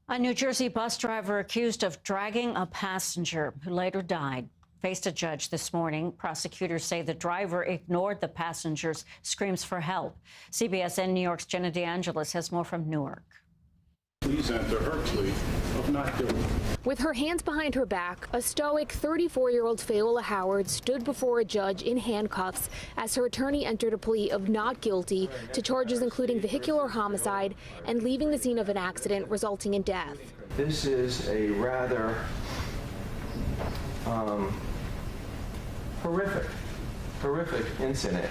A New Jersey bus driver accused of dragging a passenger who later died faced a judge this morning. Prosecutors say the driver ignored the passenger's screams for help. CBSN New York's Jenna DeAngelis has more from Newark. Please enter her plea of not guilty. With her hands behind her back, a stoic 34-year-old Fayola Howard stood before a judge in handcuffs as her attorney entered a plea of not guilty to charges including vehicular homicide and leaving the scene of an accident resulting in death. This is a rather horrific incident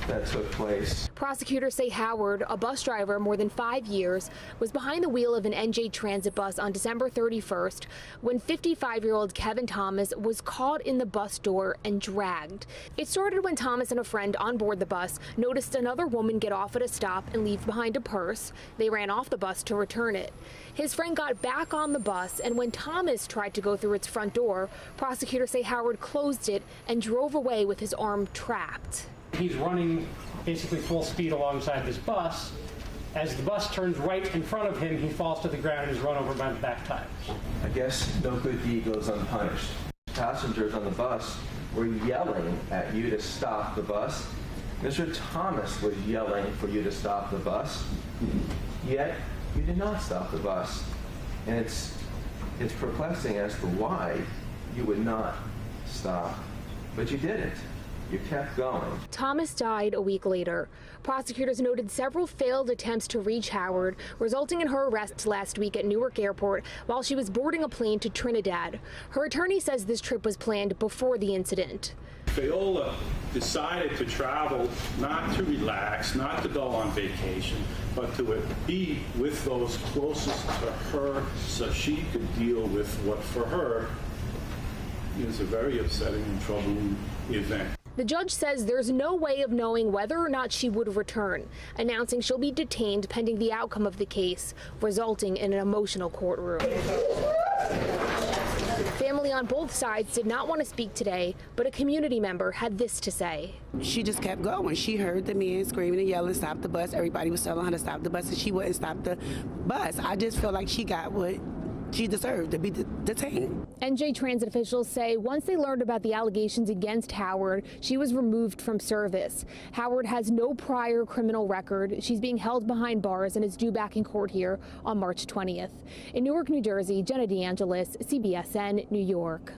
that took place. Prosecutors say Howard, a bus driver more than 5 years, was behind the wheel of an NJ Transit bus on December 31st when 55-year-old Kevin Thomas was caught in the bus door and dragged. It started when Thomas and a friend on board the bus noticed another woman get off at a stop and leave behind a purse. They ran off the bus to return it. His friend got back on the bus, and when Thomas tried to go through its front door, prosecutors say Howard closed it and drove away with his arm trapped. He's running basically full speed alongside this bus. As the bus turns right in front of him, he falls to the ground and is run over by the back tires. I guess no good deed goes unpunished. Passengers on the bus were yelling at you to stop the bus. Mr. Thomas was yelling for you to stop the bus, yet you did not stop the bus. And it's perplexing as to why you would not stop, but you didn't. You kept going. Thomas died a week later. Prosecutors noted several failed attempts to reach Howard, resulting in her arrest last week at Newark Airport while she was boarding a plane to Trinidad. Her attorney says this trip was planned before the incident. Fayola decided to travel not to relax, not to go on vacation, but to be with those closest to her so she could deal with what for her is a very upsetting and troubling event. The judge says there's no way of knowing whether or not she would return, announcing she'll be detained pending the outcome of the case, resulting in an emotional courtroom. Family on both sides did not want to speak today, but a community member had this to say. She just kept going. She heard the men screaming and yelling, stop the bus. Everybody was telling her to stop the bus, and she wouldn't stop the bus. I just feel like she got what she deserved, to be detained. NJ Transit officials say once they learned about the allegations against Howard, she was removed from service. Howard has no prior criminal record. She's being held behind bars and is due back in court here on March 20th. In Newark, New Jersey, Jenna DeAngelis, CBSN, New York.